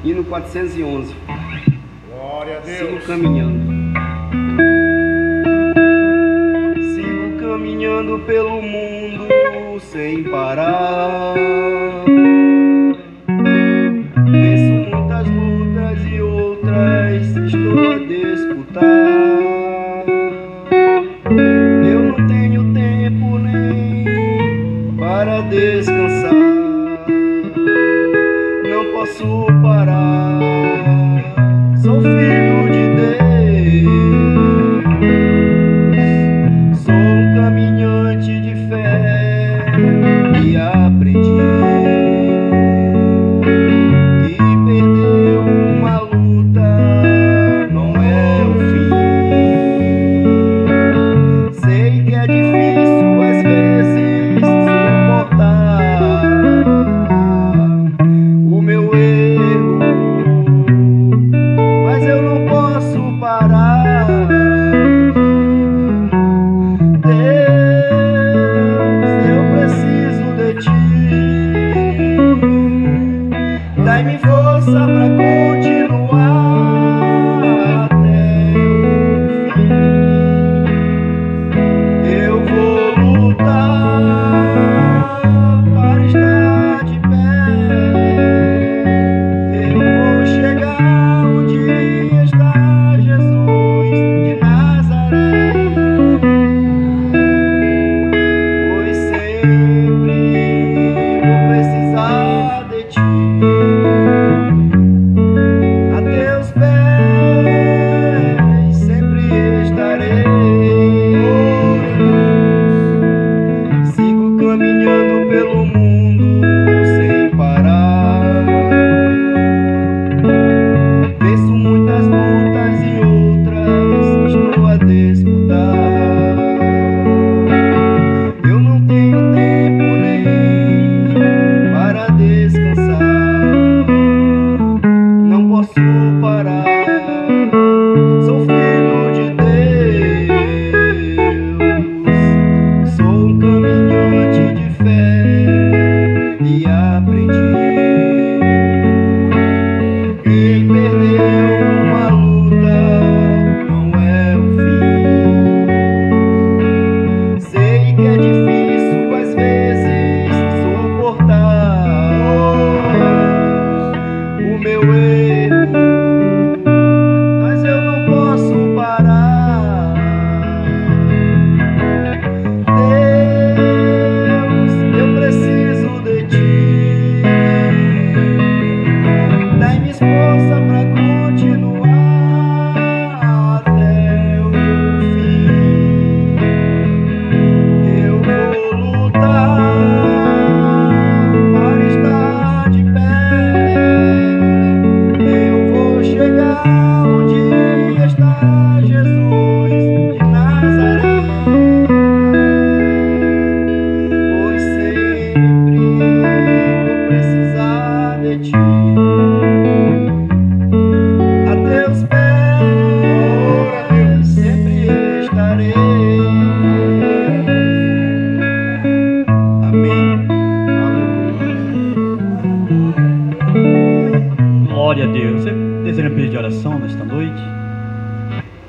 Hino 411. Glória a Deus. Sigo caminhando. Sigo caminhando pelo mundo sem parar. Venço muitas lutas e outras estou a disputar. Eu não tenho tempo nem para descansar. Não posso parar. Sou filho de Deus. Sou um caminhante de fé e aprendi que perder uma luta não é o fim. Sei que é difícil às vezes suportar o meu erro, mas eu não posso parar. Deus, eu preciso de ti. Dai-me força pra continuar até o fim. Eu vou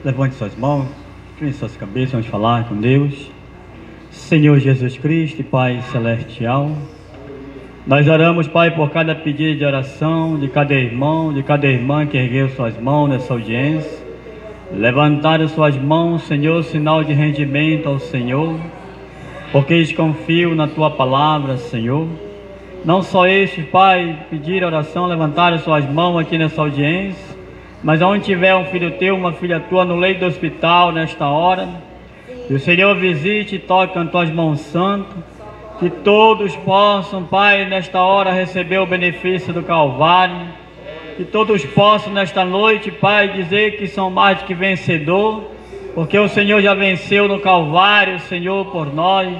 Levante suas mãos, incline suas cabeças, vamos falar com Deus. Senhor Jesus Cristo, Pai Celestial, nós oramos, Pai, por cada pedido de oração, de cada irmão, de cada irmã que ergueu suas mãos nessa audiência. Levantaram suas mãos, Senhor, sinal de rendimento ao Senhor, porque eles confiam na Tua palavra, Senhor. Não só estes, Pai, pediram oração, levantaram suas mãos aqui nessa audiência, mas onde tiver um filho Teu, uma filha Tua no leito do hospital nesta hora, que o Senhor visite e toque com Tuas mãos santas, que todos possam, Pai, nesta hora receber o benefício do Calvário, que todos possam nesta noite, Pai, dizer que são mais do que vencedor, porque o Senhor já venceu no Calvário, Senhor, por nós.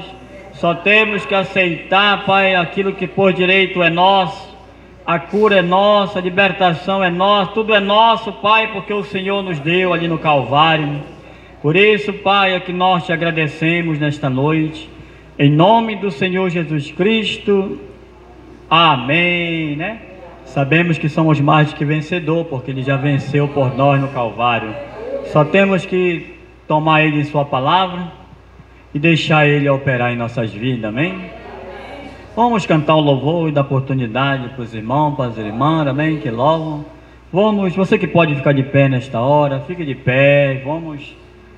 Só temos que aceitar, Pai, aquilo que por direito é nosso. A cura é nossa, a libertação é nossa, tudo é nosso, Pai, porque o Senhor nos deu ali no Calvário. Por isso, Pai, é que nós te agradecemos nesta noite, em nome do Senhor Jesus Cristo. Amém, né? Sabemos que somos mais do que vencedor, porque Ele já venceu por nós no Calvário. Só temos que tomar Ele em Sua palavra e deixar Ele operar em nossas vidas, amém? Vamos cantar o louvor e dar oportunidade para os irmãos, para as irmãs, amém, que louvam. Vamos, você que pode ficar de pé nesta hora, fique de pé, vamos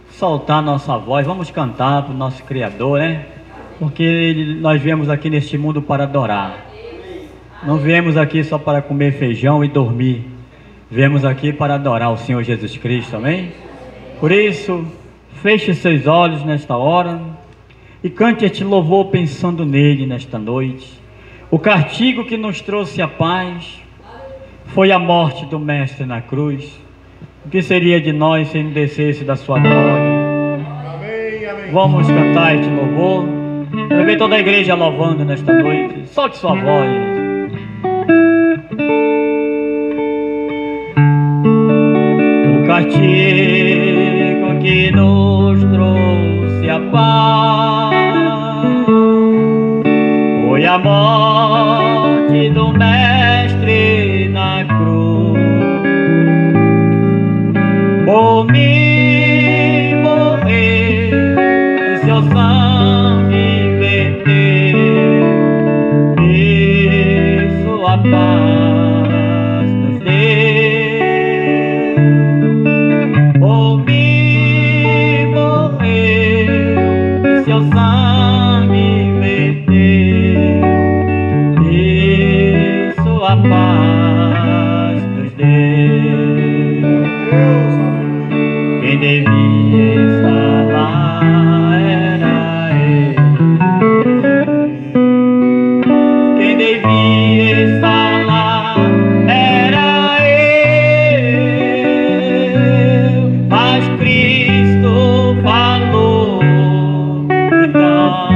soltar nossa voz, vamos cantar para o nosso Criador, né? Porque nós viemos aqui neste mundo para adorar. Não viemos aqui só para comer feijão e dormir. Viemos aqui para adorar o Senhor Jesus Cristo, amém? Por isso, feche seus olhos nesta hora e cante este louvor pensando nele nesta noite. O castigo que nos trouxe a paz foi a morte do Mestre na cruz. O que seria de nós se ele descesse da sua glória? Amém, amém. Vamos cantar este louvor. Eu vejo toda a igreja louvando nesta noite. Solte sua voz. O castigo que nos trouxe a paz foi a morte do Mestre na cruz. Por mim morreu e seu sangue verteu, e sua paz nos deu. Por mim morreu e seu sangue verteu, e sua paz nos deu. Quem devia estar lá era Ele. Quem devia estar lá era eu. Mas Cristo falou, então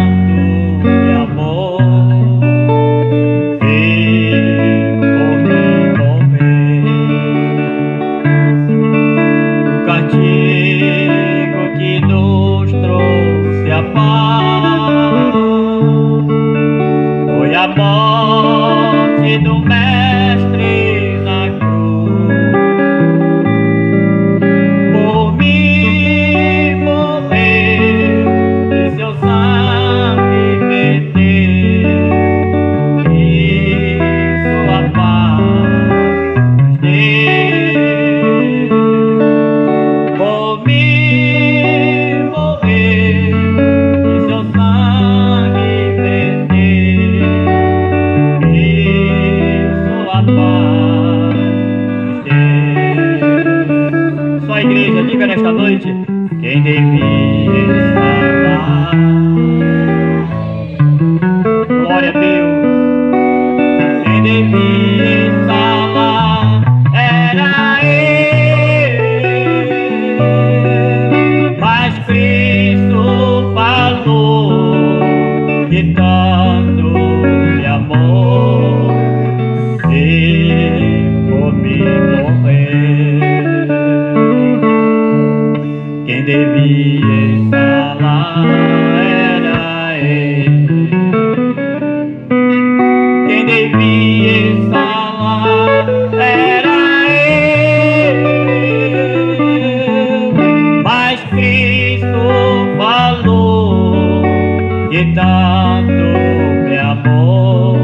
que tanto me amou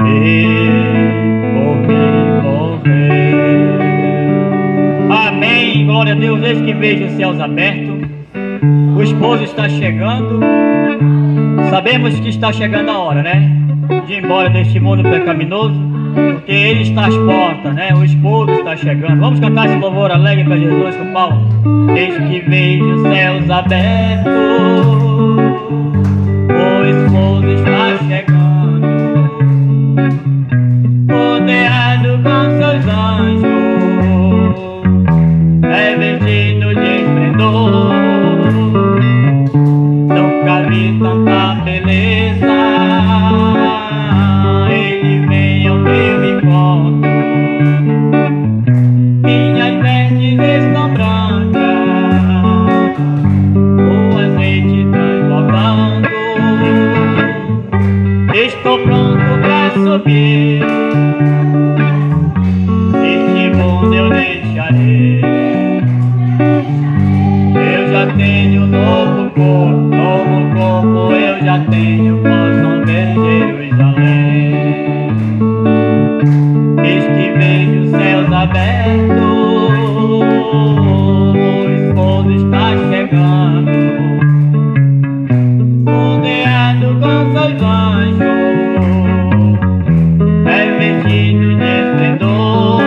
e por mim morreu. Amém, glória a Deus. Eis que vejo os céus abertos, o esposo está chegando. Sabemos que está chegando a hora, né, de ir embora deste mundo pecaminoso, porque Ele está às portas, né? O esposo está chegando. Vamos cantar esse louvor alegre para Jesus com Paulo. Eis que vejo os céus abertos, o esposo está chegando, rodeado com seus anjos, revestido de esplendor. Nunca vi tanta beleza, Ele vem ao meu encontro. Minhas vestes estão brancas, o azeite transbordando. Estou pronto para subir, este mundo eu deixarei. Eu já tenho um novo corpo eu já tenho, possam ver Jerusalém. Eis que vejo os céus abertos, o esposo está chegando, rodeado com seus anjos, revestido de esplendor.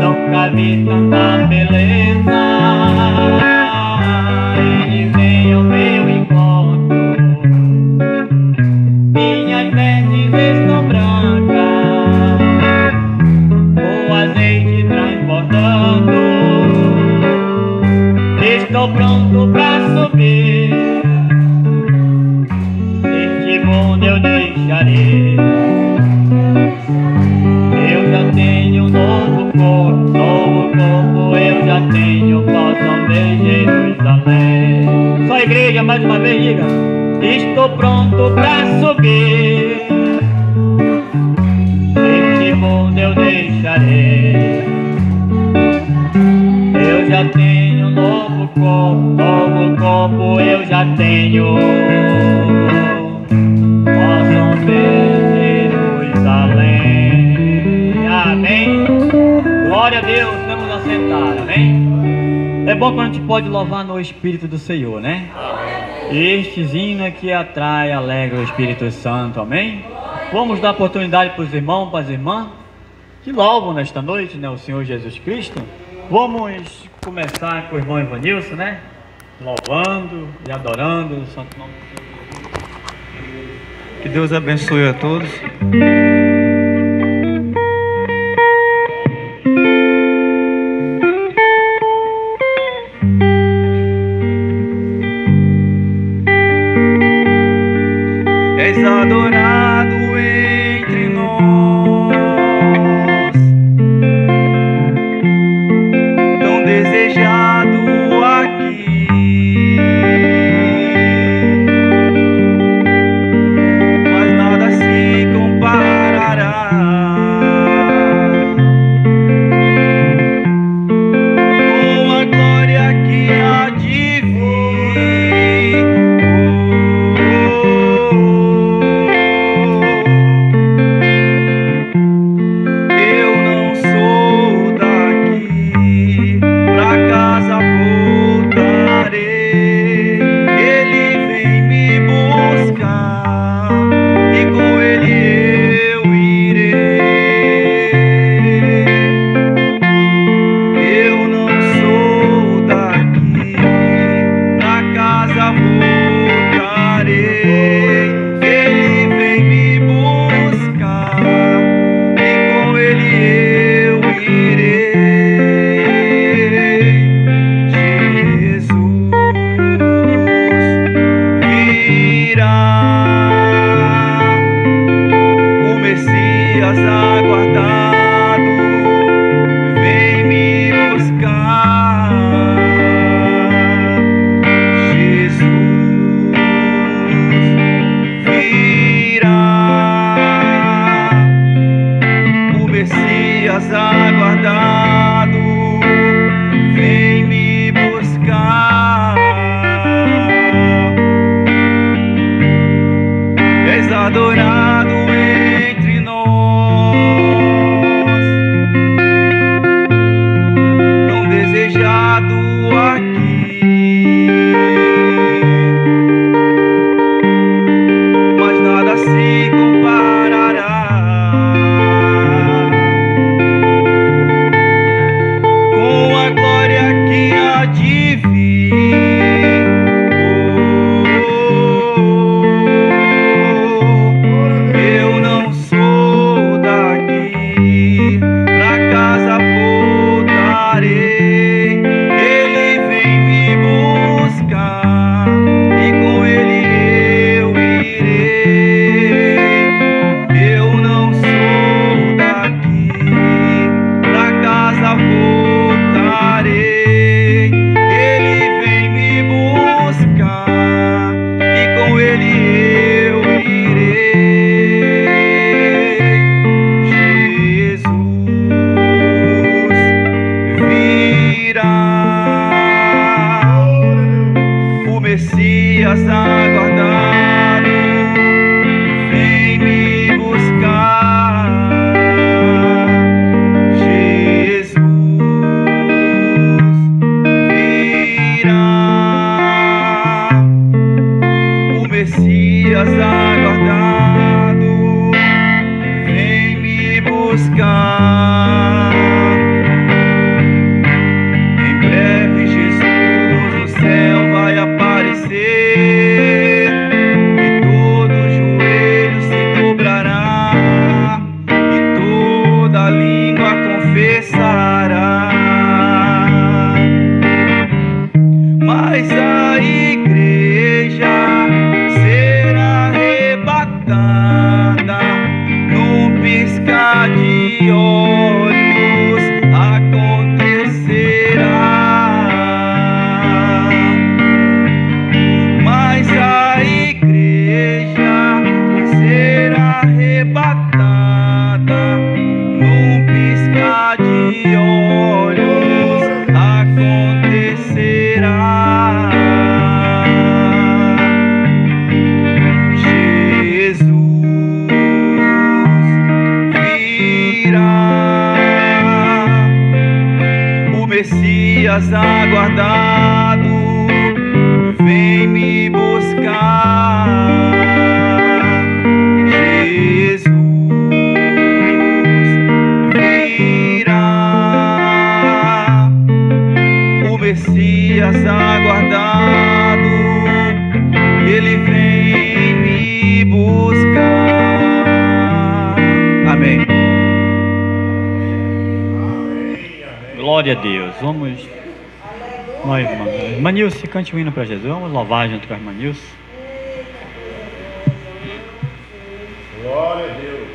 Nunca vi tanta beleza, Ele vem ao meu encontro. Minhas vestes estão brancas, o azeite transbordando. Estou pronto para subir, este mundo eu deixarei. Eu já tenho um novo corpo eu já tenho, possam ver Jerusalém. Só a igreja, mais uma vez, diga: estou pronto para subir, este mundo eu deixarei. Eu já tenho um novo corpo eu já tenho, possam ver Jerusalém. Amém. Glória a Deus, vamos assentar, amém? É bom quando a gente pode louvar no Espírito do Senhor, né? Estes hinos que atrai, alegra o Espírito Santo, amém? Vamos dar oportunidade para os irmãos, para as irmãs que louvam nesta noite, né, o Senhor Jesus Cristo. Vamos começar com o irmão Evanilson, né? Louvando e adorando o santo nome de Jesus. Que Deus abençoe a todos. És adorado entre nós, tão desejado aqui, mas nada se comparará com a glória que há de vir. Messias aguardado, vem me buscar. Jesus virá, o Messias aguardado, vem me buscar. Em breve Jesus no céu vai aparecer, e todo joelho se dobrará, e toda língua confessará. Mas a igreja será arrebatada num piscar de olhos, acontecerá. Mas a igreja será arrebatada num piscar de olhos, acontecerá. Jesus virá, o Messias aguardado, vem me buscar. Jesus virá, o Messias aguardado, ele vem me buscar. Amém. Glória a Deus. Vamos, nós, irmã Nilce, cante um hino para Jesus. Vamos louvar junto com a irmã Nilce. Glória a Deus.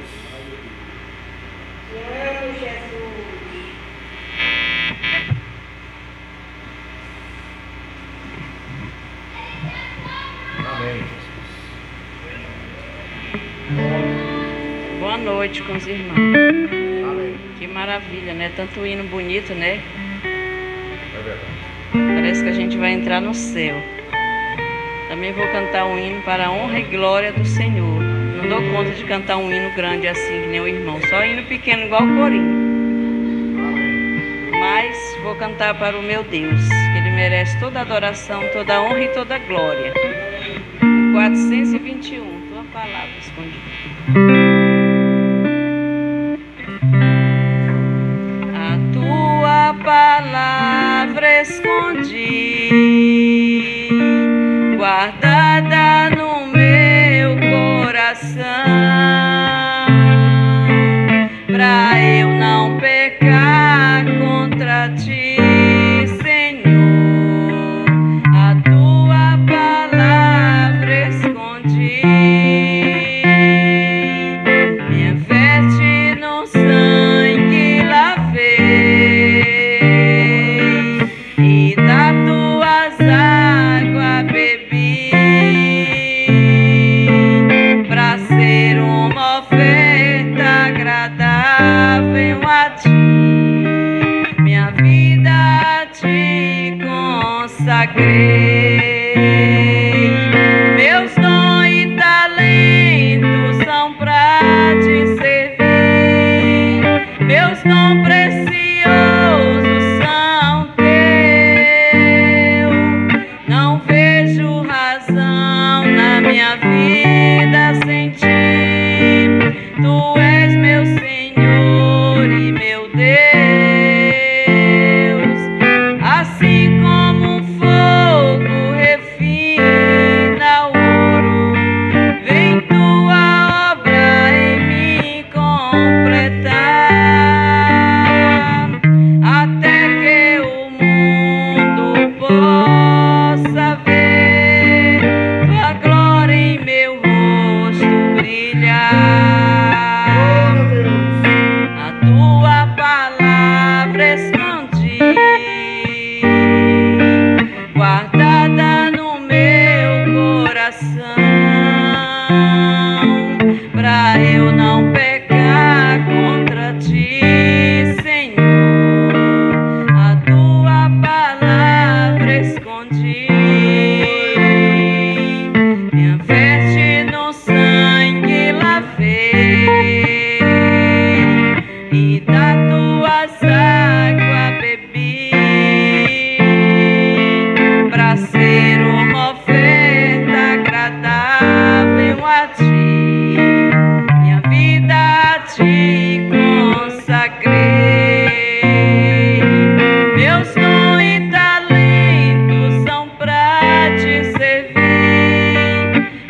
Amém. Boa noite com os irmãos. Amém. Que maravilha, né? Tanto hino bonito, né? É verdade. Parece que a gente vai entrar no céu. Também vou cantar um hino para a honra e glória do Senhor. Não dou conta de cantar um hino grande assim, que nem o irmão. Só hino pequeno, igual o corinho. Mas vou cantar para o meu Deus, que Ele merece toda a adoração, toda a honra e toda a glória. 421, tua palavra escondida. A tua palavra escondi, guardada no meu coração, pra eu não pecar contra ti, Senhor. A tua palavra escondi, me veste no sangue lavei, e da tuas águas bebi, pra ser uma oferta agradável a ti. Minha vida a ti consagrei, meus dons e talentos são pra te servir, meus dons preciosos são teus. Não vejo razão na minha vida sem ti, tu és meu Senhor e meu Deus. Assim como um fogo refina o ouro, vem tua obra em mim completar, até que o mundo possa ver tua glória em meu rosto.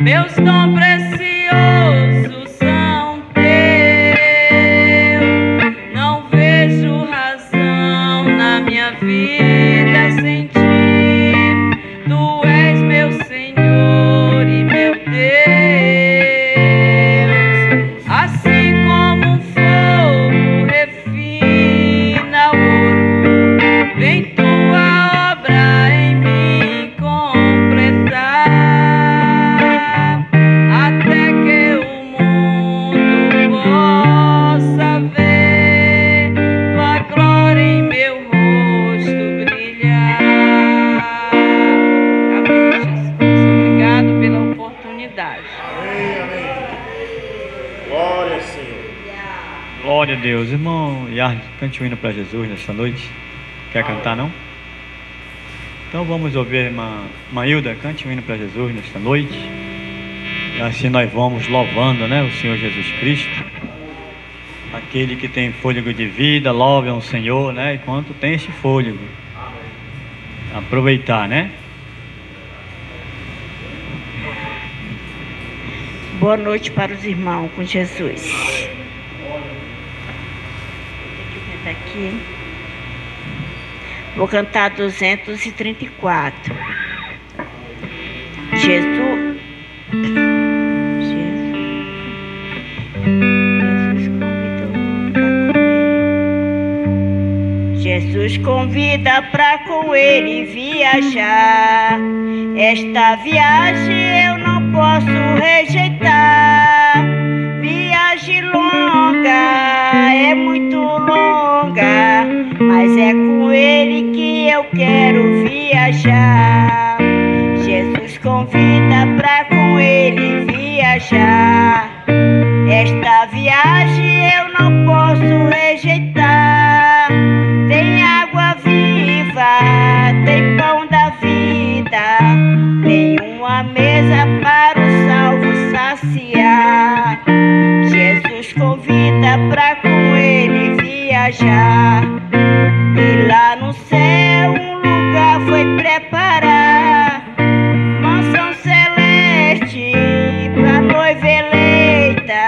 Meus dons preciosos são teus. Não vejo razão na minha vida sem ti. Tu és meu Senhor e meu Deus. Assim como um fogo refina ouro, vem tua obra em mim completar, até que o mundo possa ver tua glória em meu rosto brilhar. Amém, Jesus. Obrigado pela oportunidade. Amém, amém. Glória, Senhor. Glória a Deus. Irmão Yard, cante um hino para Jesus nesta noite. Quer cantar, não? Então vamos ouvir a irmã Mailda, cante um hino para Jesus nesta noite. E assim nós vamos louvando, né, o Senhor Jesus Cristo. Aquele que tem fôlego de vida, louve ao Senhor, né, enquanto tem esse fôlego. Aproveitar, né? Boa noite para os irmãos com Jesus. Tem que cantar aqui. Vou cantar 234. Jesus. Jesus convida para com ele viajar. Esta viagem eu não posso rejeitar. Viagem longa, é muito longa, mas é com ele que eu quero viajar. Jesus convida para com ele viajar. Esta viagem eu não posso rejeitar. Tem água viva, tem pão da vida, tem uma mesa para o salvo saciar. Jesus convida para com ele viajar. E lá no céu um lugar foi preparar, mansão celeste pra noiva eleita.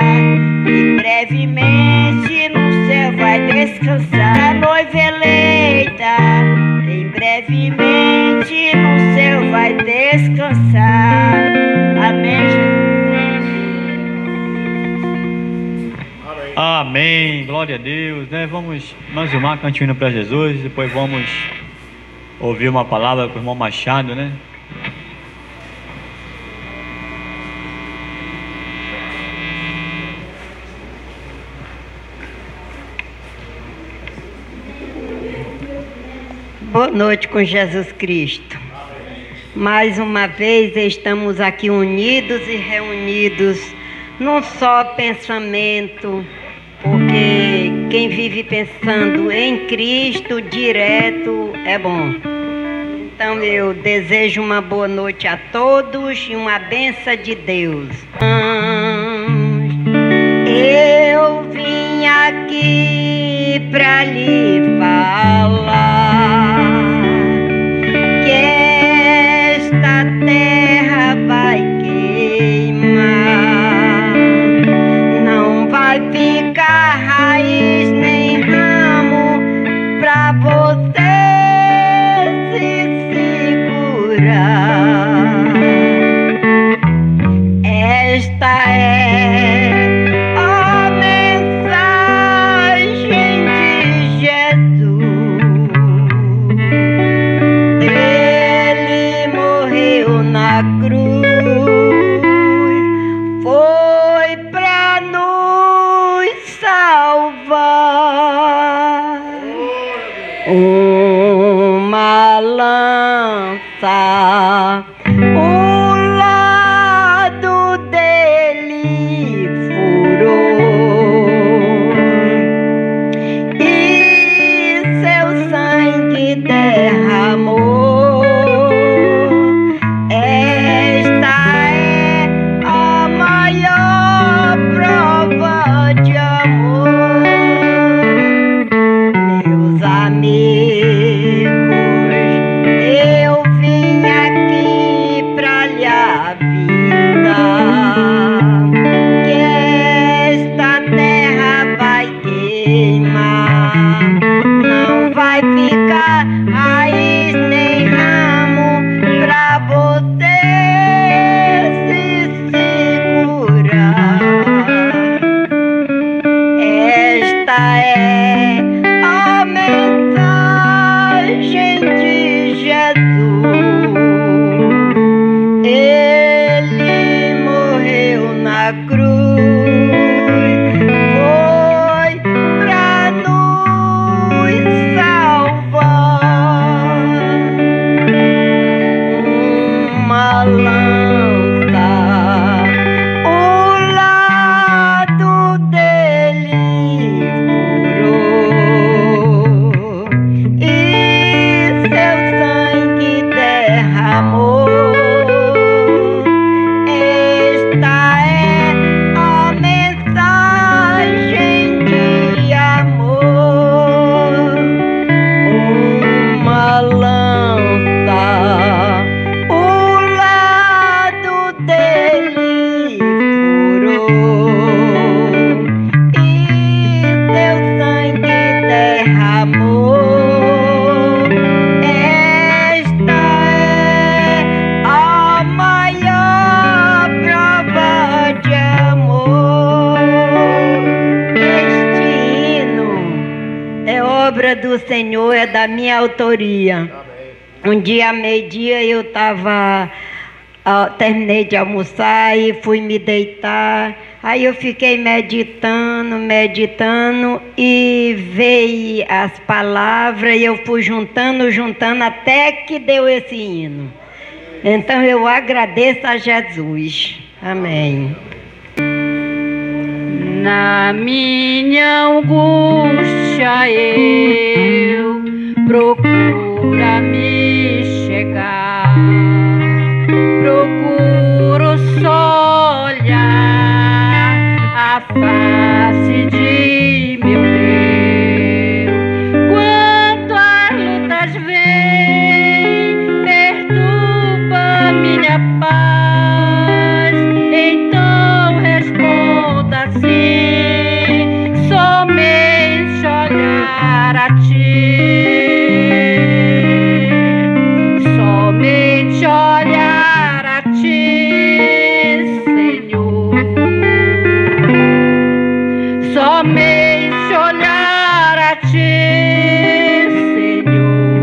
E brevemente no céu vai descansar a noiva eleita. E brevemente no céu vai descansar. Amém, Jesus. Amém. Amém, glória a Deus, né? Vamos mais uma cantina para Jesus, depois vamos ouvir uma palavra com o irmão Machado, né? Boa noite com Jesus Cristo. Mais uma vez estamos aqui unidos e reunidos num só pensamento, porque quem vive pensando em Cristo direto é bom. Então eu desejo uma boa noite a todos e uma bênção de Deus. Eu vim aqui pra lhe falar que esta terra vai queimar, não vai ficar raiz nem ramo pra você se segurar. Esta é a mensagem de Jesus. obra do Senhor é da minha autoria. Um dia, meio-dia, eu terminei de almoçar e fui me deitar. Aí eu fiquei meditando e veio as palavras e eu fui juntando até que deu esse hino. Então eu agradeço a Jesus. Amém. Na minha angústia eu procuro me chegar, procuro só olhar a face de meu Deus. Quando as lutas vêm, perturba minha paz, então responda assim: somente olhar a ti, somente olhar a ti, Senhor, somente olhar a ti, Senhor,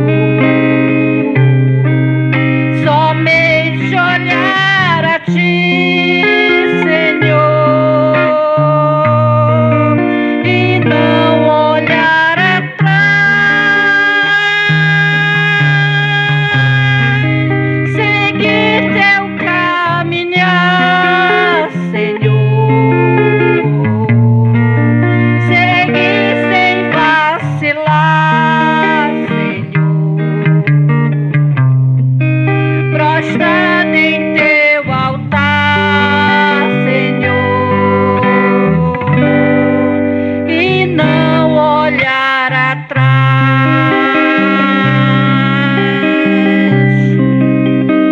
somente olhar a ti, Senhor, e não olhar atrás, seguir teu caminhar, Senhor, seguir sem vacilar, Senhor, prostrado em teu altar, Senhor, e não olhar atrás.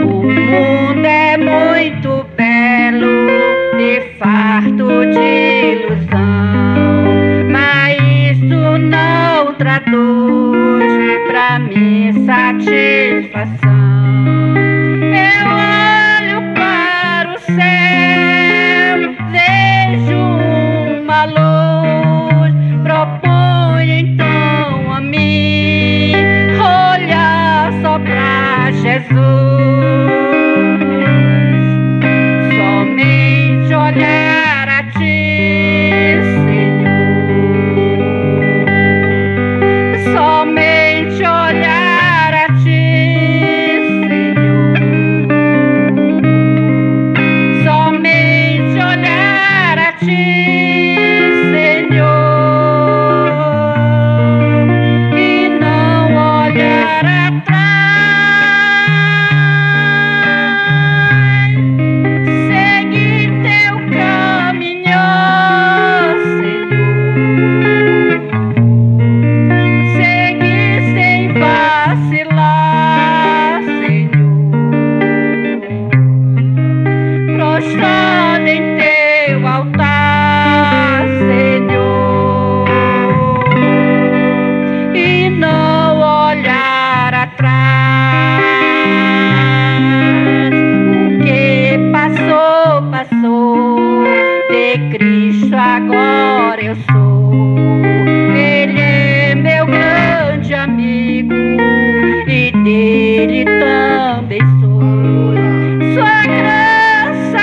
O mundo é muito belo e farto de ilusão, mas isso não traduz pra minha satisfação. Eu olho para o céu, vejo uma luz, proponho então a mim olhar só pra Jesus, somente olhar a ti, Senhor, somente olhar a ti, Senhor, somente olhar a ti, Senhor, e não olhar atrás, seguir teu caminhar, Senhor, seguir sem vacilar, Senhor, prostrado em teu altar, Senhor, e não olhar atrás. O que passou, passou, de Cristo agora eu sou. Ele é meu grande amigo e dele também sou. Sua graça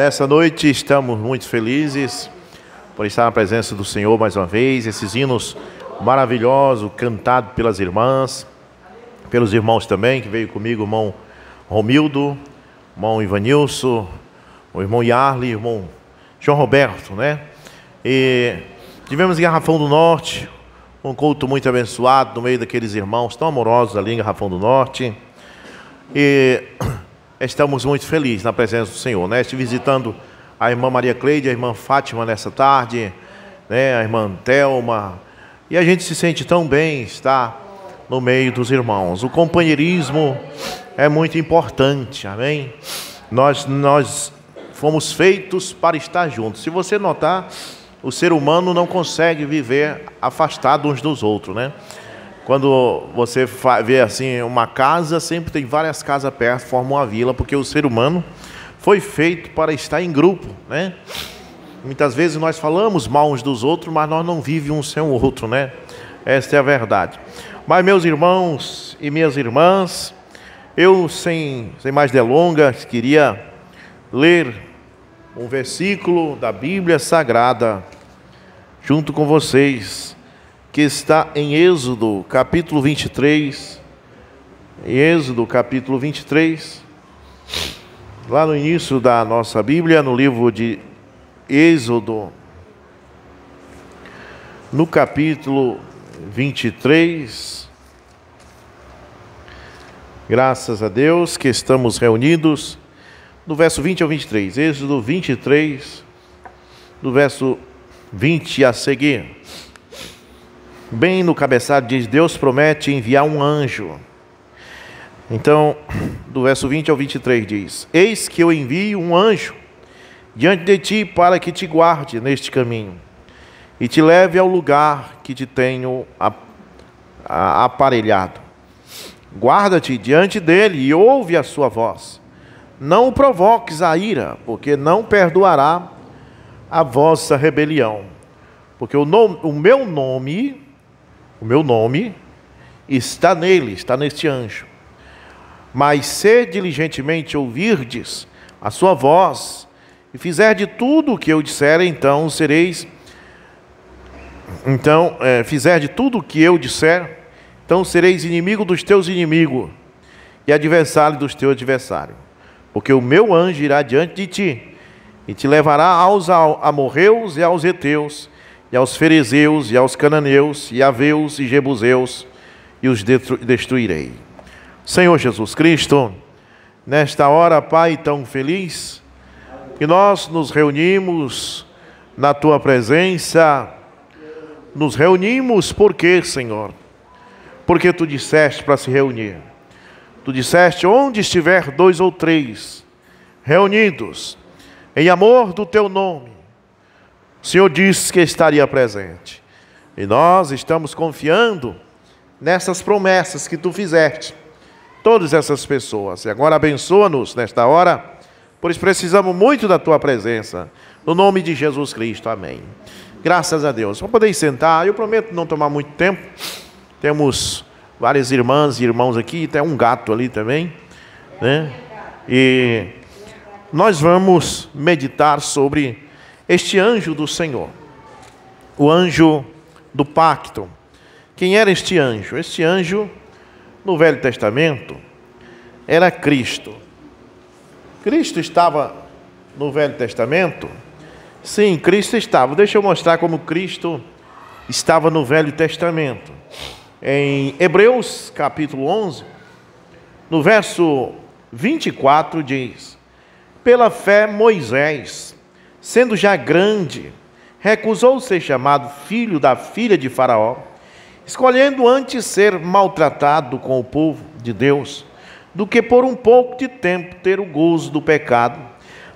Nessa noite estamos muito felizes por estar na presença do Senhor mais uma vez. Esses hinos maravilhosos, cantados pelas irmãs, pelos irmãos também, que veio comigo, o irmão Romildo, o irmão Ivanilson, o irmão Yarley, o irmão João Roberto, né? E tivemos em Garrafão do Norte um culto muito abençoado no meio daqueles irmãos tão amorosos ali em Garrafão do Norte. E estamos muito felizes na presença do Senhor, né? Estive visitando a irmã Maria Cleide, a irmã Fátima nessa tarde, né? A irmã Thelma. E a gente se sente tão bem estar no meio dos irmãos. O companheirismo é muito importante, amém? Nós fomos feitos para estar juntos. Se você notar, o ser humano não consegue viver afastado uns dos outros, né? Quando você vê assim uma casa, sempre tem várias casas perto, formam uma vila, porque o ser humano foi feito para estar em grupo, né? Muitas vezes nós falamos mal uns dos outros, mas nós não vivemos um sem o outro, né? Esta é a verdade. Mas, meus irmãos e minhas irmãs, eu, sem mais delongas, queria ler um versículo da Bíblia Sagrada junto com vocês, que está em Êxodo, capítulo 23. Êxodo, capítulo 23. Lá no início da nossa Bíblia, no livro de Êxodo, no capítulo 23. Graças a Deus que estamos reunidos do verso 20 ao 23. Êxodo 23, do verso 20 a seguir. Bem no cabeçalho diz: Deus promete enviar um anjo. Então, do verso 20 ao 23 diz: Eis que eu envio um anjo diante de ti para que te guarde neste caminho e te leve ao lugar que te tenho aparelhado. Guarda-te diante dele e ouve a sua voz. Não o provoques a ira, porque não perdoará a vossa rebelião. Porque o meu nome está nele, está neste anjo. Mas se diligentemente ouvirdes a sua voz e fizer de tudo o que eu disser, então sereis inimigo dos teus inimigos e adversário dos teus adversários. Porque o meu anjo irá diante de ti e te levará aos amorreus e aos heteus, e aos ferezeus, e aos cananeus, e aveus, e jebuseus, e os destruirei. Senhor Jesus Cristo, nesta hora, Pai, tão feliz, que nós nos reunimos na Tua presença. Nos reunimos por quê, Senhor? Porque Tu disseste para se reunir. Tu disseste: onde estiver 2 ou 3 reunidos em amor do Teu nome, o Senhor disse que estaria presente. E nós estamos confiando nessas promessas que Tu fizeste, todas essas pessoas. E agora abençoa-nos nesta hora, pois precisamos muito da Tua presença. No nome de Jesus Cristo, amém. Graças a Deus. Vamos poder sentar. Eu prometo não tomar muito tempo. Temos várias irmãs e irmãos aqui, tem um gato ali também, né? E nós vamos meditar sobre este anjo do Senhor, o anjo do pacto. Quem era este anjo? Este anjo, no Velho Testamento, era Cristo. Cristo estava no Velho Testamento? Sim, Cristo estava. Deixa eu mostrar como Cristo estava no Velho Testamento. Em Hebreus capítulo 11, no verso 24 diz: pela fé Moisés, sendo já grande, recusou ser chamado filho da filha de Faraó, escolhendo antes ser maltratado com o povo de Deus, do que por um pouco de tempo ter o gozo do pecado.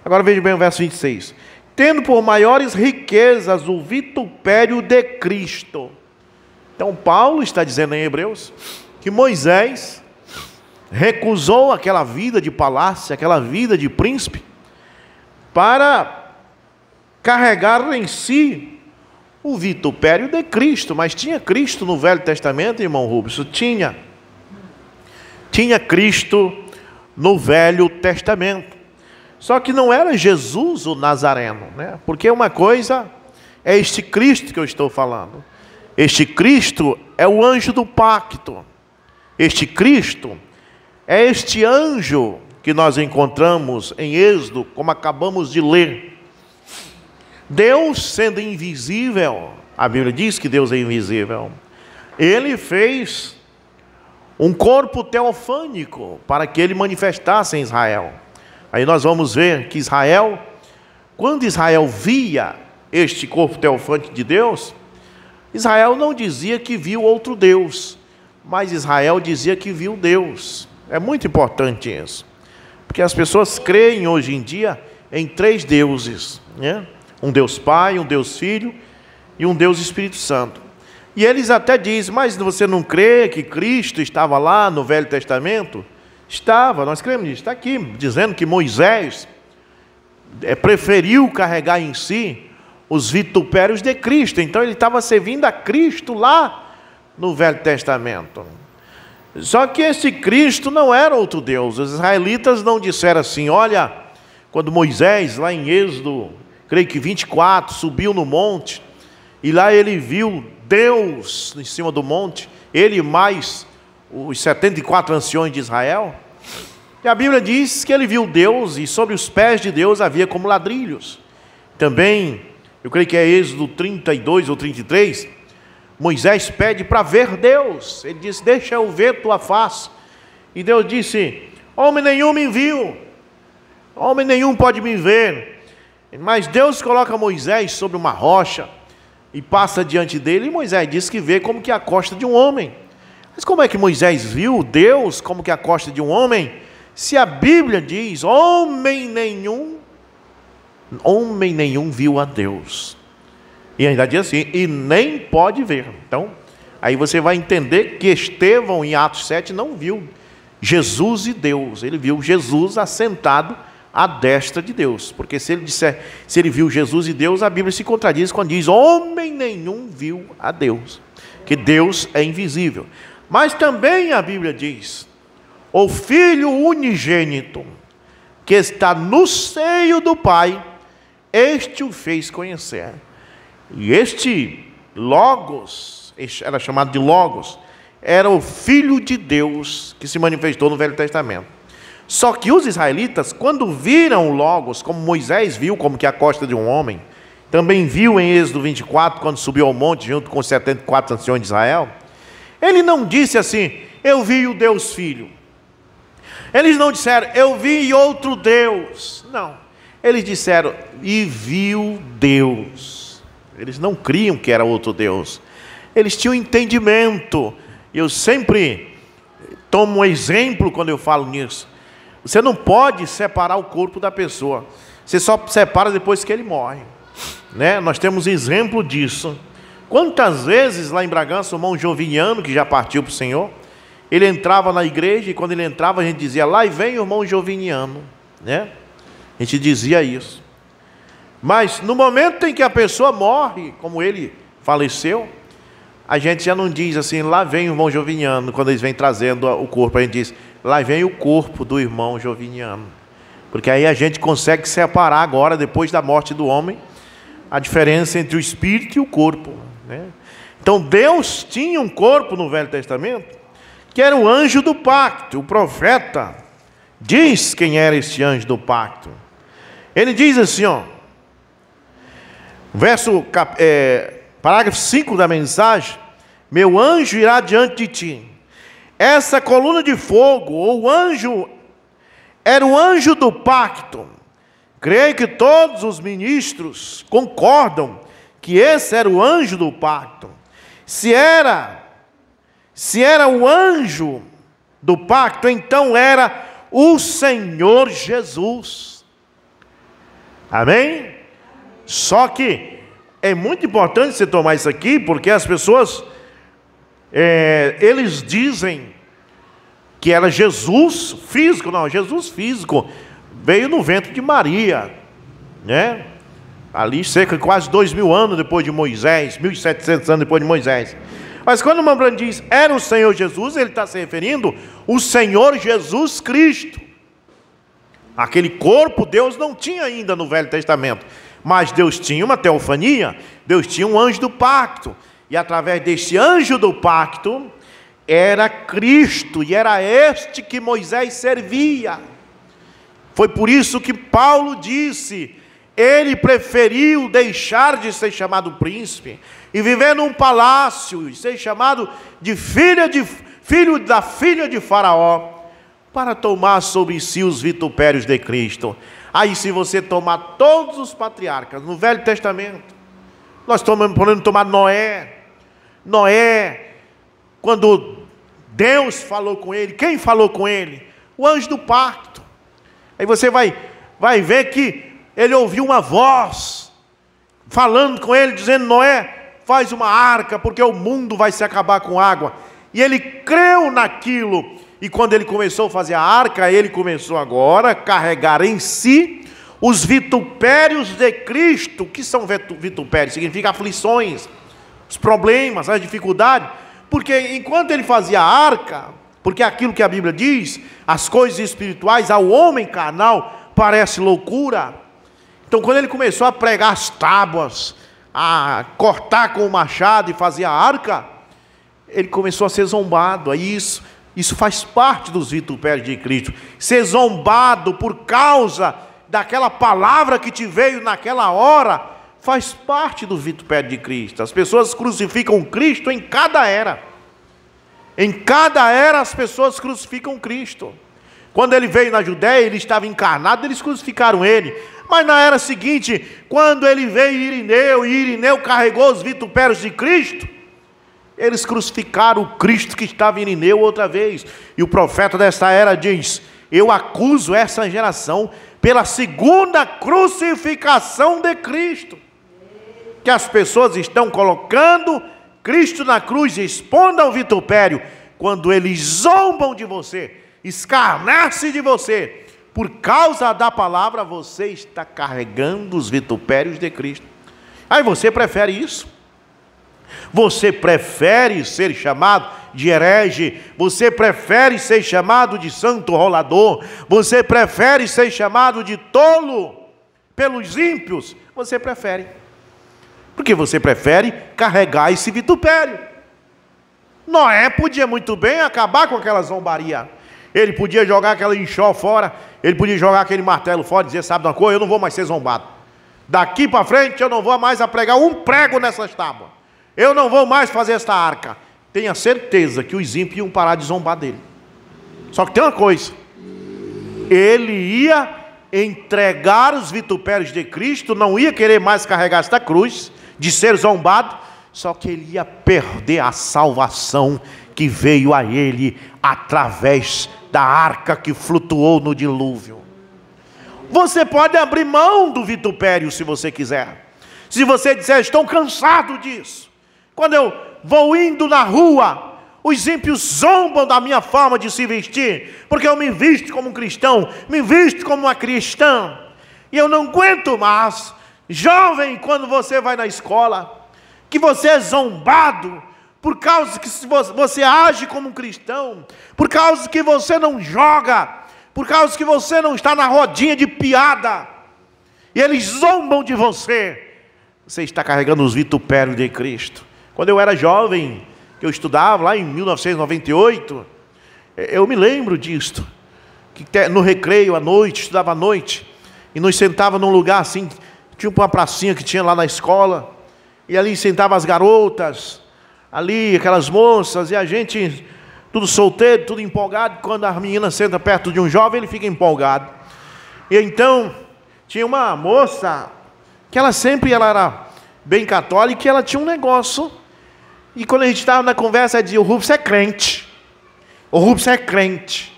Agora veja bem o verso 26. Tendo por maiores riquezas o vitupério de Cristo. Então Paulo está dizendo em Hebreus que Moisés recusou aquela vida de palácio, aquela vida de príncipe, para carregar em si o vitupério de Cristo. Mas tinha Cristo no Velho Testamento, irmão Rubens? Tinha Cristo no Velho Testamento. Só que não era Jesus o Nazareno, né? Porque uma coisa é este Cristo que eu estou falando. Este Cristo é o anjo do pacto. Este Cristo é este anjo que nós encontramos em Êxodo, como acabamos de ler. Deus sendo invisível, a Bíblia diz que Deus é invisível, Ele fez um corpo teofânico para que Ele manifestasse em Israel. Aí nós vamos ver que Israel, quando Israel via este corpo teofânico de Deus, Israel não dizia que viu outro Deus, mas Israel dizia que viu Deus. É muito importante isso, porque as pessoas creem hoje em dia em 3 deuses, né? Um Deus Pai, um Deus Filho e um Deus Espírito Santo. E eles até dizem, mas você não crê que Cristo estava lá no Velho Testamento? Estava, nós cremos nisso. Está aqui, dizendo que Moisés preferiu carregar em si os vitupérios de Cristo. Então ele estava servindo a Cristo lá no Velho Testamento. Só que esse Cristo não era outro Deus. Os israelitas não disseram assim, olha, quando Moisés, lá em Êxodo, creio que 24, subiu no monte, e lá ele viu Deus em cima do monte, ele mais os 74 anciões de Israel, e a Bíblia diz que ele viu Deus, e sobre os pés de Deus havia como ladrilhos. Também, eu creio que é Êxodo 32 ou 33, Moisés pede para ver Deus. Ele disse, deixa eu ver tua face. E Deus disse, homem nenhum me viu, homem nenhum pode me ver. Mas Deus coloca Moisés sobre uma rocha e passa diante dele, e Moisés diz que vê como que a costa de um homem. Mas como é que Moisés viu Deus como que a costa de um homem, se a Bíblia diz, homem nenhum viu a Deus? E ainda diz assim, e nem pode ver. Então, aí você vai entender que Estevão, em Atos 7, não viu Jesus e Deus. Ele viu Jesus assentado à destra de Deus. Porque se ele viu Jesus e Deus, a Bíblia se contradiz quando diz, homem nenhum viu a Deus. Que Deus é invisível. Mas também a Bíblia diz, o Filho unigênito, que está no seio do Pai, este o fez conhecer. E este Logos, era chamado de Logos, era o Filho de Deus que se manifestou no Velho Testamento. Só que os israelitas, quando viram o Logos, como Moisés viu como que a costa de um homem, também viu em Êxodo 24, quando subiu ao monte junto com os 74 anciões de Israel, ele não disse assim, eu vi o Deus Filho. Eles não disseram, eu vi outro Deus. Não, eles disseram, e viu Deus. Eles não criam que era outro Deus. Eles tinham entendimento. Eu sempre tomo um exemplo quando eu falo nisso. Você não pode separar o corpo da pessoa. Você só separa depois que ele morre, né? Nós temos exemplo disso. Quantas vezes lá em Bragança, o irmão Joviniano, que já partiu para o Senhor, ele entrava na igreja, e quando ele entrava a gente dizia, lá vem o irmão Joviniano, né? A gente dizia isso. Mas no momento em que a pessoa morre, como ele faleceu, a gente já não diz assim, lá vem o irmão Joviniano. Quando eles vêm trazendo o corpo, a gente diz, lá vem o corpo do irmão Joviniano. Porque aí a gente consegue separar agora, depois da morte do homem, a diferença entre o espírito e o corpo, né? Então Deus tinha um corpo no Velho Testamento, que era o anjo do pacto. O profeta diz quem era este anjo do pacto. Ele diz assim, ó, parágrafo 5 da mensagem, meu anjo irá diante de ti. Essa coluna de fogo, ou anjo, era o anjo do pacto. Creio que todos os ministros concordam que esse era o anjo do pacto. Se era o anjo do pacto, então era o Senhor Jesus. Amém? Só que é muito importante você tomar isso aqui, porque as pessoas, eles dizem que era Jesus físico. Não, Jesus físico veio no ventre de Maria, né? Ali cerca de quase 2000 anos depois de Moisés, 1700 anos depois de Moisés. Mas quando o Mambrano diz, era o Senhor Jesus, ele está se referindo ao Senhor Jesus Cristo. Aquele corpo Deus não tinha ainda no Velho Testamento, mas Deus tinha uma teofania, Deus tinha um anjo do pacto, e através desse anjo do pacto era Cristo, e era este que Moisés servia. Foi por isso que Paulo disse: ele preferiu deixar de ser chamado príncipe e viver num palácio, e ser chamado de filho da filha de Faraó, para tomar sobre si os vitupérios de Cristo. Aí, se você tomar todos os patriarcas no Velho Testamento, nós podemos tomar Noé, quando Deus falou com ele, quem falou com ele? O anjo do pacto. Aí você vai ver que ele ouviu uma voz falando com ele, dizendo: Noé, faz uma arca, porque o mundo vai se acabar com água. E ele creu naquilo, e quando ele começou a fazer a arca, ele começou agora a carregar em si os vitupérios de Cristo. O que são vitupérios? Significa aflições, os problemas, as dificuldades. Porque enquanto ele fazia a arca, porque aquilo que a Bíblia diz, as coisas espirituais ao homem carnal parece loucura. Então, quando ele começou a pregar as tábuas, a cortar com o machado e fazer a arca, ele começou a ser zombado. Aí isso faz parte dos vitupérios de Cristo. Ser zombado por causa daquela palavra que te veio naquela hora, faz parte do vitupério de Cristo. As pessoas crucificam Cristo em cada era. Em cada era as pessoas crucificam Cristo. Quando ele veio na Judéia, ele estava encarnado, eles crucificaram ele. Mas na era seguinte, quando ele veio e Irineu carregou os vitupérios de Cristo, eles crucificaram o Cristo que estava em Irineu outra vez. E o profeta desta era diz: eu acuso essa geração pela segunda crucificação de Cristo, que as pessoas estão colocando Cristo na cruz, expondo ao vitupério, quando eles zombam de você, escarnecem de você, por causa da palavra, você está carregando os vitupérios de Cristo. Aí você prefere isso? Você prefere ser chamado de herege? Você prefere ser chamado de santo rolador? Você prefere ser chamado de tolo pelos ímpios? Você prefere, porque você prefere carregar esse vitupério. Noé podia muito bem acabar com aquela zombaria. Ele podia jogar aquela enxó fora, ele podia jogar aquele martelo fora e dizer: sabe de uma coisa, eu não vou mais ser zombado. Daqui para frente eu não vou mais a pregar um prego nessas tábuas. Eu não vou mais fazer esta arca. Tenha certeza que os ímpios iam parar de zombar dele. Só que tem uma coisa: ele ia entregar os vitupérios de Cristo, não ia querer mais carregar esta cruz, de ser zombado, só que ele ia perder a salvação que veio a ele através da arca que flutuou no dilúvio. Você pode abrir mão do vitupério se você quiser. Se você disser: estou cansado disso. Quando eu vou indo na rua, os ímpios zombam da minha forma de se vestir, porque eu me visto como um cristão, me visto como uma cristã, e eu não aguento mais. Jovem, quando você vai na escola, que você é zombado, por causa que você age como um cristão, por causa que você não joga, por causa que você não está na rodinha de piada, e eles zombam de você, você está carregando os vitupérios de Cristo. Quando eu era jovem, que eu estudava lá em 1998, eu me lembro disto, que no recreio à noite, estudava à noite, e nos sentava num lugar assim, tinha uma pracinha que tinha lá na escola, e ali sentavam as garotas, ali aquelas moças, e a gente, tudo solteiro, tudo empolgado. Quando a menina senta perto de um jovem, ele fica empolgado. E então, tinha uma moça, que ela era bem católica, e ela tinha um negócio, e quando a gente estava na conversa, ela dizia: o Rubens é crente, o Rubens é crente.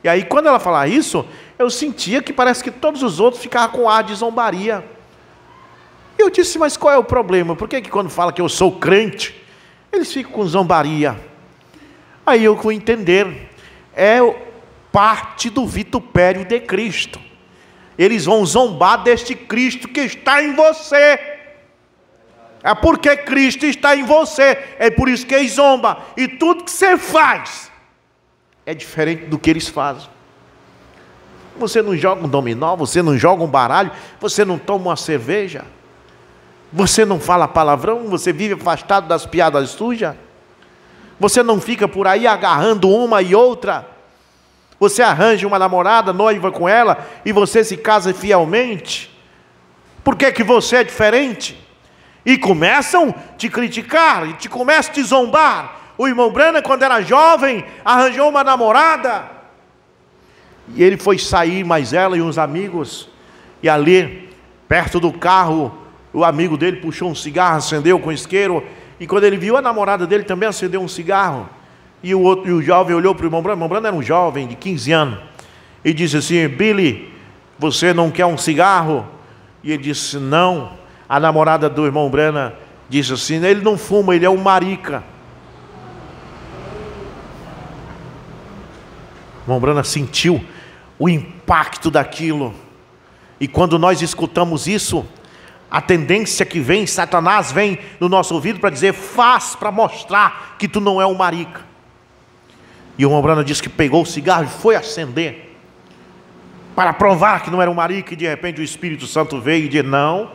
E aí, quando ela falava isso, eu sentia que parece que todos os outros ficavam com ar de zombaria. Eu disse: mas qual é o problema? Por que quando fala que eu sou crente, eles ficam com zombaria? Aí eu fui entender, é parte do vitupério de Cristo. Eles vão zombar deste Cristo que está em você. É porque Cristo está em você, é por isso que eles zombam. E tudo que você faz é diferente do que eles fazem. Você não joga um dominó, você não joga um baralho, você não toma uma cerveja, você não fala palavrão, você vive afastado das piadas sujas, você não fica por aí agarrando uma e outra, você arranja uma namorada, noiva com ela, e você se casa fielmente. Por que que você é diferente? E começam a te criticar, e começam a te zombar. O irmão Branham, quando era jovem, arranjou uma namorada, e ele foi sair, mais ela e uns amigos, e ali, perto do carro, o amigo dele puxou um cigarro, acendeu com isqueiro, e quando ele viu a namorada dele também acendeu um cigarro, e o jovem olhou para o irmão Branham era um jovem de 15 anos, e disse assim: Billy, você não quer um cigarro? E ele disse: não. A namorada do irmão Branham disse assim: ele não fuma, ele é um marica. O irmão Branham sentiu o impacto daquilo, e quando nós escutamos isso, a tendência que vem, Satanás vem no nosso ouvido para dizer: faz para mostrar que tu não é um marica. E o irmão Branham disse que pegou o cigarro e foi acender para provar que não era um marica, e de repente o Espírito Santo veio e disse: não,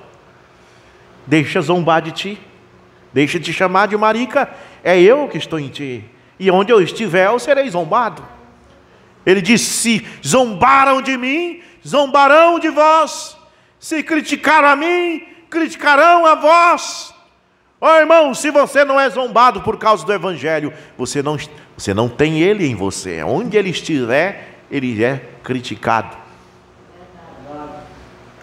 deixa zombar de ti, deixa te chamar de marica, é eu que estou em ti, e onde eu estiver eu serei zombado. Ele disse: se zombaram de mim, zombarão de vós. Se criticaram a mim, criticarão a vós. Ó irmão, se você não é zombado por causa do Evangelho, você não tem ele em você. Onde ele estiver, ele é criticado.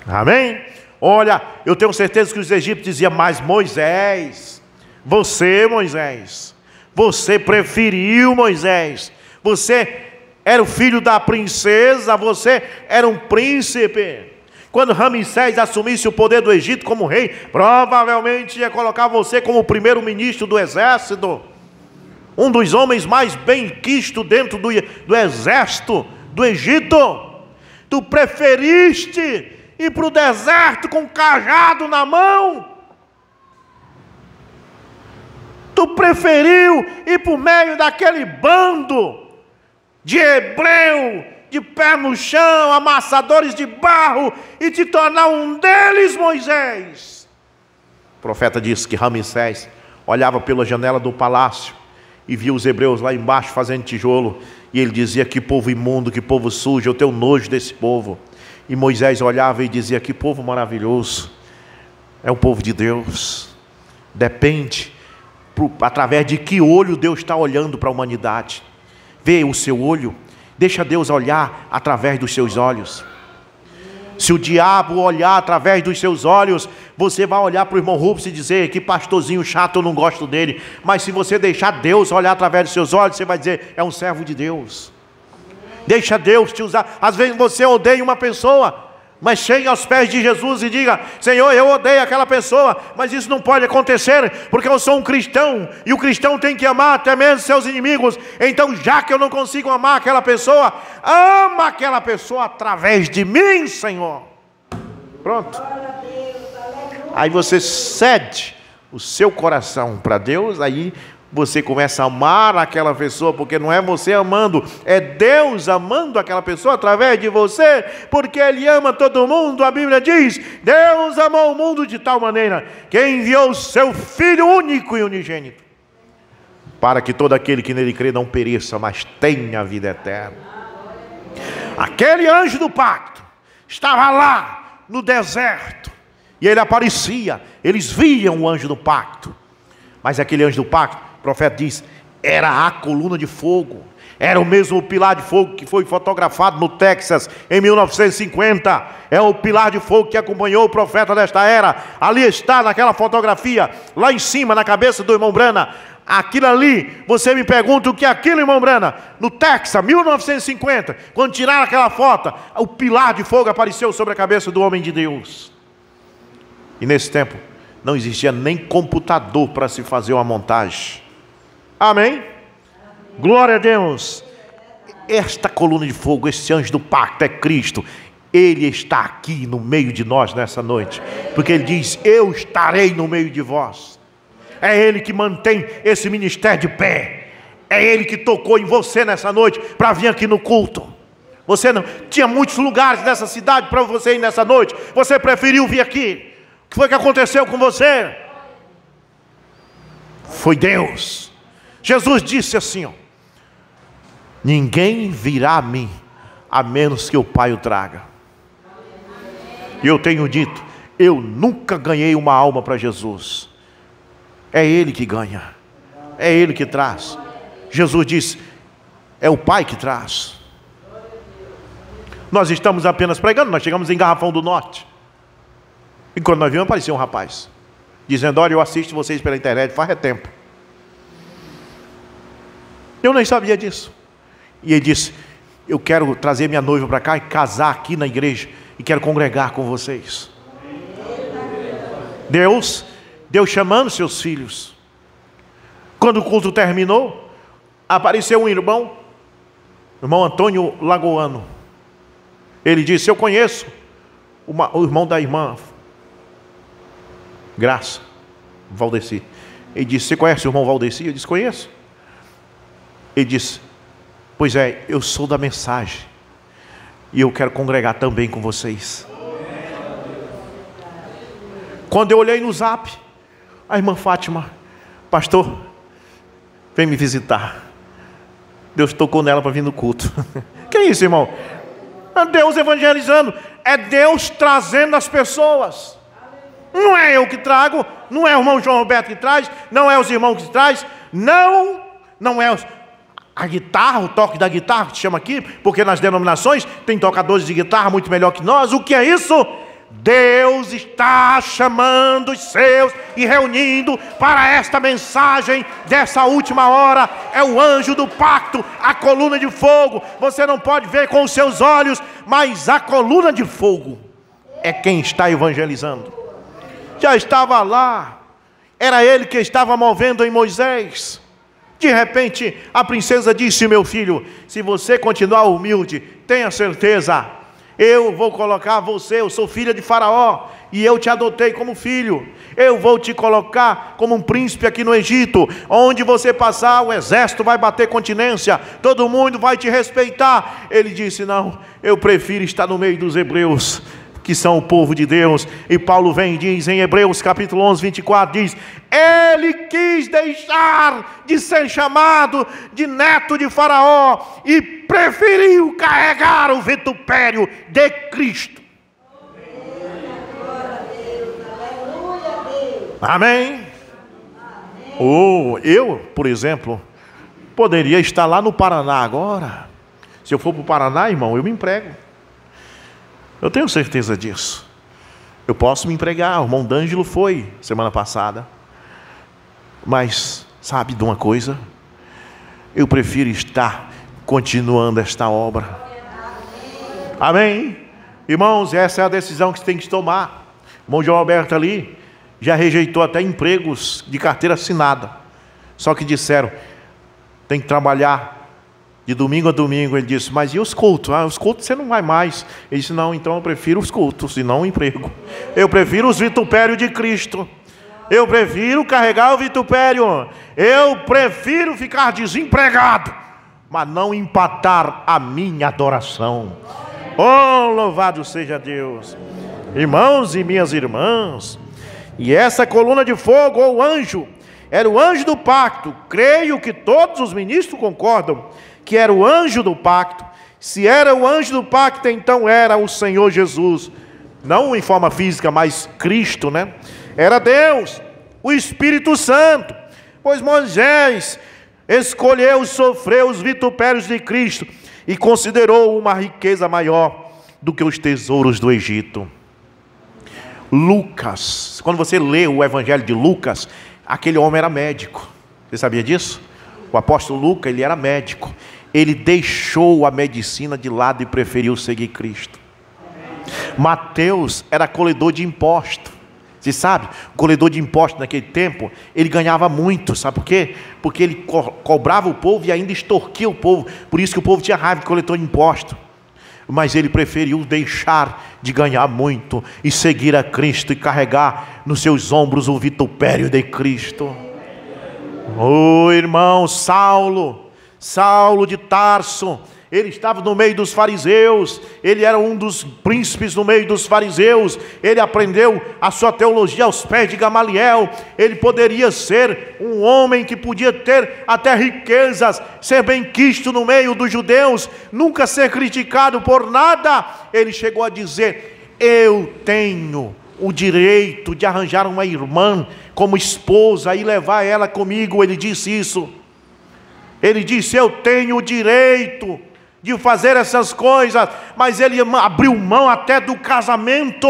Amém? Olha, eu tenho certeza que os egípcios diziam: mas Moisés, você preferiu Moisés, você era o filho da princesa, você era um príncipe. Quando Ramsés assumisse o poder do Egito como rei, provavelmente ia colocar você como primeiro-ministro do exército, um dos homens mais bem-quistos dentro do exército do Egito. Tu preferiste ir para o deserto com um cajado na mão, tu preferiu ir para o meio daquele bando de hebreu, de pé no chão, amassadores de barro, e te tornar um deles, Moisés. O profeta disse que Ramsés olhava pela janela do palácio e via os hebreus lá embaixo fazendo tijolo, e ele dizia: que povo imundo, que povo sujo, eu tenho nojo desse povo. E Moisés olhava e dizia: que povo maravilhoso, é o povo de Deus. Depende através de que olho Deus está olhando para a humanidade. Vê o seu olho, deixa Deus olhar através dos seus olhos. Se o diabo olhar através dos seus olhos, você vai olhar para o irmão Rubens e dizer: que pastorzinho chato, eu não gosto dele. Mas se você deixar Deus olhar através dos seus olhos, você vai dizer: é um servo de Deus. Deixa Deus te usar. Às vezes você odeia uma pessoa, mas chegue aos pés de Jesus e diga: Senhor, eu odeio aquela pessoa, mas isso não pode acontecer, porque eu sou um cristão, e o cristão tem que amar até mesmo seus inimigos. Então, já que eu não consigo amar aquela pessoa, ama aquela pessoa através de mim, Senhor. Pronto. Aí você cede o seu coração para Deus, aí você começa a amar aquela pessoa, porque não é você amando, é Deus amando aquela pessoa através de você, porque Ele ama todo mundo. A Bíblia diz: Deus amou o mundo de tal maneira que enviou o seu Filho único e unigênito, para que todo aquele que nele crê não pereça, mas tenha a vida eterna. Aquele anjo do pacto estava lá no deserto, e ele aparecia, eles viam o anjo do pacto, mas aquele anjo do pacto, o profeta diz, era a coluna de fogo. Era o mesmo pilar de fogo que foi fotografado no Texas em 1950. É o pilar de fogo que acompanhou o profeta desta era. Ali está naquela fotografia, lá em cima na cabeça do irmão Branham. Aquilo ali, você me pergunta o que é aquilo, irmão Branham? No Texas, 1950, quando tiraram aquela foto, o pilar de fogo apareceu sobre a cabeça do homem de Deus. E nesse tempo não existia nem computador para se fazer uma montagem. Amém? Glória a Deus. Esta coluna de fogo, esse anjo do pacto é Cristo. Ele está aqui no meio de nós nessa noite, porque Ele diz: eu estarei no meio de vós. É Ele que mantém esse ministério de pé. É Ele que tocou em você nessa noite para vir aqui no culto. Você não tinha muitos lugares nessa cidade para você ir nessa noite. Você preferiu vir aqui. O que foi que aconteceu com você? Foi Deus. Jesus disse assim, ó: ninguém virá a mim, a menos que o Pai o traga. E eu tenho dito, eu nunca ganhei uma alma para Jesus. É Ele que ganha. É Ele que traz. Jesus disse, é o Pai que traz. Nós estamos apenas pregando. Nós chegamos em Garrafão do Norte, e quando nós vimos, apareceu um rapaz dizendo, olha, eu assisto vocês pela internet faz tempo. Eu nem sabia disso. E ele disse, eu quero trazer minha noiva para cá e casar aqui na igreja, e quero congregar com vocês. Deus chamando seus filhos. Quando o culto terminou, apareceu um irmão Antônio Lagoano. Ele disse, eu conheço o irmão da irmã Graça, Valdeci. Ele disse, você conhece o irmão Valdeci? Eu disse, conheço. Ele disse, pois é, eu sou da mensagem, e eu quero congregar também com vocês. Quando eu olhei no zap, a irmã Fátima, pastor, vem me visitar. Deus tocou nela para vir no culto. Que é isso, irmão? É Deus evangelizando. É Deus trazendo as pessoas. Não é eu que trago, não é o irmão João Roberto que traz, não é os irmãos que traz, não é a guitarra, o toque da guitarra que se chama aqui, porque nas denominações tem tocadores de guitarra muito melhor que nós. O que é isso? Deus está chamando os seus e reunindo para esta mensagem dessa última hora. É o anjo do pacto, a coluna de fogo. Você não pode ver com os seus olhos, mas a coluna de fogo é quem está evangelizando. Já estava lá, era ele que estava movendo em Moisés. De repente a princesa disse, meu filho, se você continuar humilde, tenha certeza, eu vou colocar você, eu sou filha de Faraó, e eu te adotei como filho. Eu vou te colocar como um príncipe aqui no Egito. Onde você passar, o exército vai bater continência, todo mundo vai te respeitar. Ele disse, não, eu prefiro estar no meio dos hebreus, que são o povo de Deus. E Paulo vem e diz em Hebreus capítulo 11, 24, diz, ele quis deixar de ser chamado de neto de Faraó e preferiu carregar o vitupério de Cristo. Amém? Eu, por exemplo, poderia estar lá no Paraná agora. Se eu for para o Paraná, irmão, eu me emprego. Eu tenho certeza disso. Eu posso me empregar. O irmão D'Angelo foi semana passada. Mas sabe de uma coisa? Eu prefiro estar continuando esta obra. Amém? Irmãos, essa é a decisão que você tem que tomar. O irmão João Alberto ali já rejeitou até empregos de carteira assinada. Só que disseram, tem que trabalhar de domingo a domingo. Ele disse, mas e os cultos? Os cultos você não vai mais. Ele disse, não, então eu prefiro os cultos e não o emprego. Eu prefiro os vitupérios de Cristo. Eu prefiro carregar o vitupério. Eu prefiro ficar desempregado, mas não empatar a minha adoração. Oh, louvado seja Deus. Irmãos e minhas irmãs, e essa coluna de fogo, ou anjo, era o anjo do pacto. Creio que todos os ministros concordam que era o anjo do pacto. Se era o anjo do pacto, então era o Senhor Jesus. Não em forma física, mas Cristo, né? Era Deus, o Espírito Santo. Pois Moisés escolheu sofrer os vitupérios de Cristo e considerou uma riqueza maior do que os tesouros do Egito. Lucas, quando você lê o evangelho de Lucas, aquele homem era médico. Você sabia disso? O apóstolo Lucas, ele era médico. Ele deixou a medicina de lado e preferiu seguir Cristo. Mateus era colhedor de impostos. Você sabe, o colhedor de impostos naquele tempo, ele ganhava muito, sabe por quê? Porque ele cobrava o povo e ainda extorquia o povo. Por isso que o povo tinha raiva de coletor de impostos. Mas ele preferiu deixar de ganhar muito e seguir a Cristo e carregar nos seus ombros o vitupério de Cristo. Oh, irmão, Saulo de Tarso, Ele estava no meio dos fariseus, ele era um dos príncipes no meio dos fariseus, ele aprendeu a sua teologia aos pés de Gamaliel. Ele poderia ser um homem que podia ter até riquezas, ser bem quisto no meio dos judeus, nunca ser criticado por nada. Ele chegou a dizer: eu tenho o direito de arranjar uma irmã como esposa e levar ela comigo. Ele disse isso. Ele disse: eu tenho o direito de fazer essas coisas, mas ele abriu mão até do casamento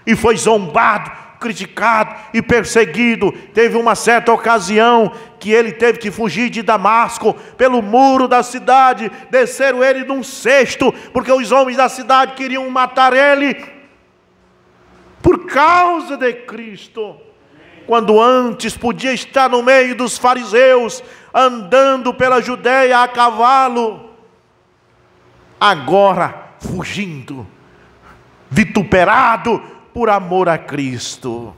e foi zombado, criticado e perseguido. Teve uma certa ocasião que ele teve que fugir de Damasco pelo muro da cidade. Desceram ele num cesto, porque os homens da cidade queriam matar ele por causa de Cristo, quando antes podia estar no meio dos fariseus, andando pela Judeia a cavalo, agora fugindo, vituperado por amor a Cristo.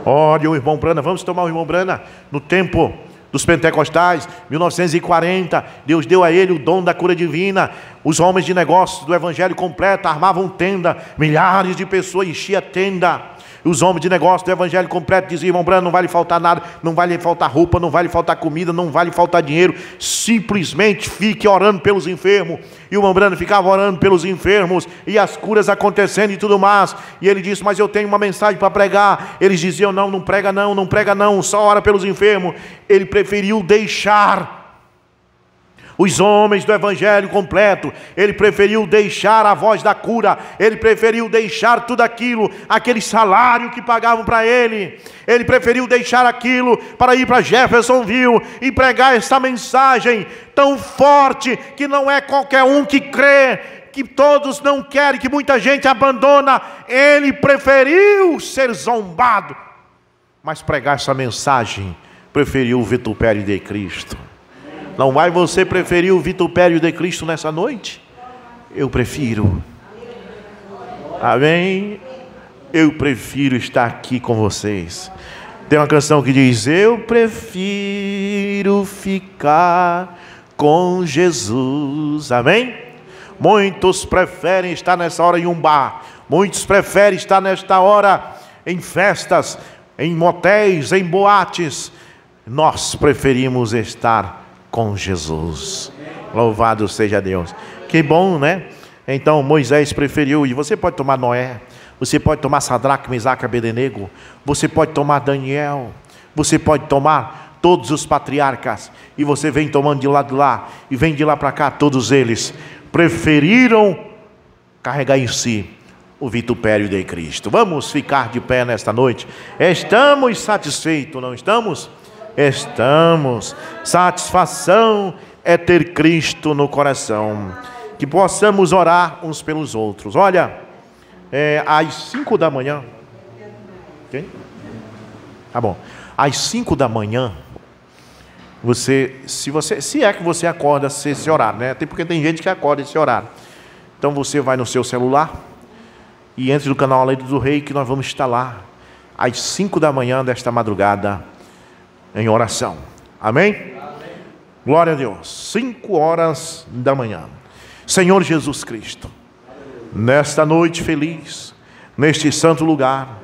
Olha o irmão Brana, vamos tomar o irmão Brana. No tempo dos pentecostais, 1940, Deus deu a ele o dom da cura divina. Os homens de negócios do evangelho completo armavam tenda, milhares de pessoas enchiam a tenda. Os homens de negócio do evangelho completo diziam: irmão Brano, não vai lhe faltar nada, não vai lhe faltar roupa, não vai lhe faltar comida, não vai lhe faltar dinheiro, simplesmente fique orando pelos enfermos. E o irmão Brano ficava orando pelos enfermos, e as curas acontecendo e tudo mais. E ele disse: mas eu tenho uma mensagem para pregar. Eles diziam: não, não prega não, não prega não, só ora pelos enfermos. Ele preferiu deixar os homens do evangelho completo, ele preferiu deixar a voz da cura, ele preferiu deixar tudo aquilo, aquele salário que pagavam para ele preferiu deixar aquilo para ir para Jeffersonville e pregar essa mensagem tão forte, que não é qualquer um que crê, que todos não querem, que muita gente abandona. Ele preferiu ser zombado, mas pregar essa mensagem, preferiu o vitupério de Cristo. Não vai você preferir o vitupério de Cristo nessa noite? Eu prefiro. Amém? Eu prefiro estar aqui com vocês. Tem uma canção que diz: eu prefiro ficar com Jesus. Amém? Muitos preferem estar nessa hora em um bar. Muitos preferem estar nesta hora em festas, em motéis, em boates. Nós preferimos estar com Jesus. Louvado seja Deus. Que bom, né? Então Moisés preferiu, e você pode tomar Noé, você pode tomar Sadraque, Mesaque e Abednego, você pode tomar Daniel, você pode tomar todos os patriarcas, e você vem tomando de lá e vem de lá para cá. Todos eles preferiram carregar em si o vitupério de Cristo. Vamos ficar de pé nesta noite. Estamos satisfeitos, não estamos? Estamos. Satisfação é ter Cristo no coração. Que possamos orar uns pelos outros. Olha, às 5 da manhã. Quem? Tá bom. Às 5 da manhã, se é que você acorda esse horário, né? Até porque tem gente que acorda esse horário. Então você vai no seu celular e entre no canal Além do Rei, que nós vamos estar lá às 5 da manhã desta madrugada, em oração. Amém? Amém? Glória a Deus. 5 horas da manhã. Senhor Jesus Cristo, nesta noite feliz, neste santo lugar,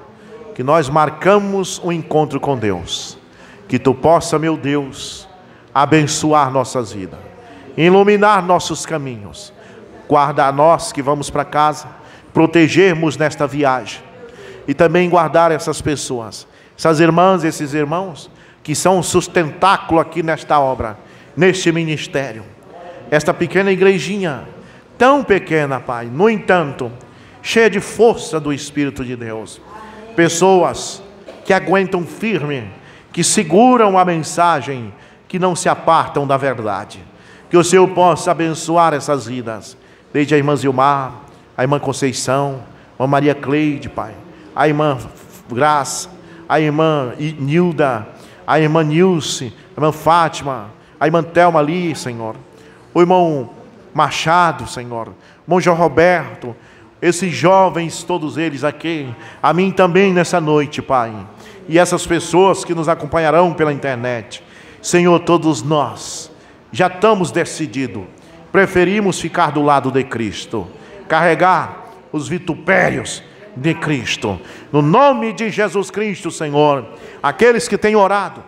que nós marcamos um encontro com Deus, que Tu possa, meu Deus, abençoar nossas vidas, iluminar nossos caminhos, guardar nós que vamos para casa, protegermos nesta viagem, e também guardar essas pessoas, essas irmãs, esses irmãos, que são um sustentáculo aqui nesta obra, neste ministério. Esta pequena igrejinha, tão pequena, Pai, no entanto, cheia de força do Espírito de Deus. Pessoas que aguentam firme, que seguram a mensagem, que não se apartam da verdade. Que o Senhor possa abençoar essas vidas, desde a irmã Zilmar, a irmã Conceição, a irmã Maria Cleide, Pai, a irmã Graça, a irmã Nilda, a irmã Nilce, a irmã Fátima, a irmã Thelma ali, Senhor, o irmão Machado, Senhor, o irmão João Roberto, esses jovens, todos eles aqui, a mim também nessa noite, Pai, e essas pessoas que nos acompanharão pela internet. Senhor, todos nós já estamos decididos. Preferimos ficar do lado de Cristo, carregar os vitupérios de Cristo. No nome de Jesus Cristo, Senhor, aqueles que têm orado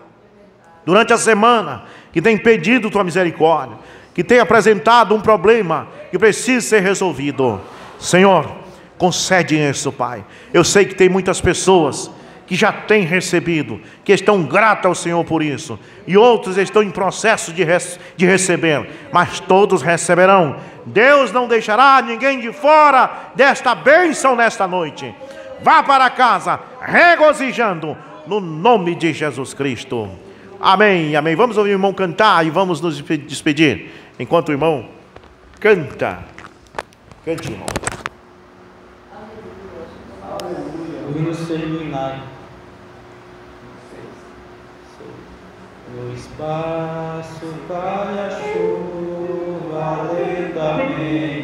durante a semana, que têm pedido tua misericórdia, que têm apresentado um problema que precisa ser resolvido, Senhor, concede isso, Pai. Eu sei que tem muitas pessoas que já têm recebido, que estão gratas ao Senhor por isso, e outros estão em processo de receber, mas todos receberão. Deus não deixará ninguém de fora desta bênção nesta noite. Vá para casa regozijando no nome de Jesus Cristo. Amém, amém. Vamos ouvir o irmão cantar e vamos nos despedir enquanto o irmão canta. Cante, irmão. O hino seminário. No espaço cai a chuva lentamente.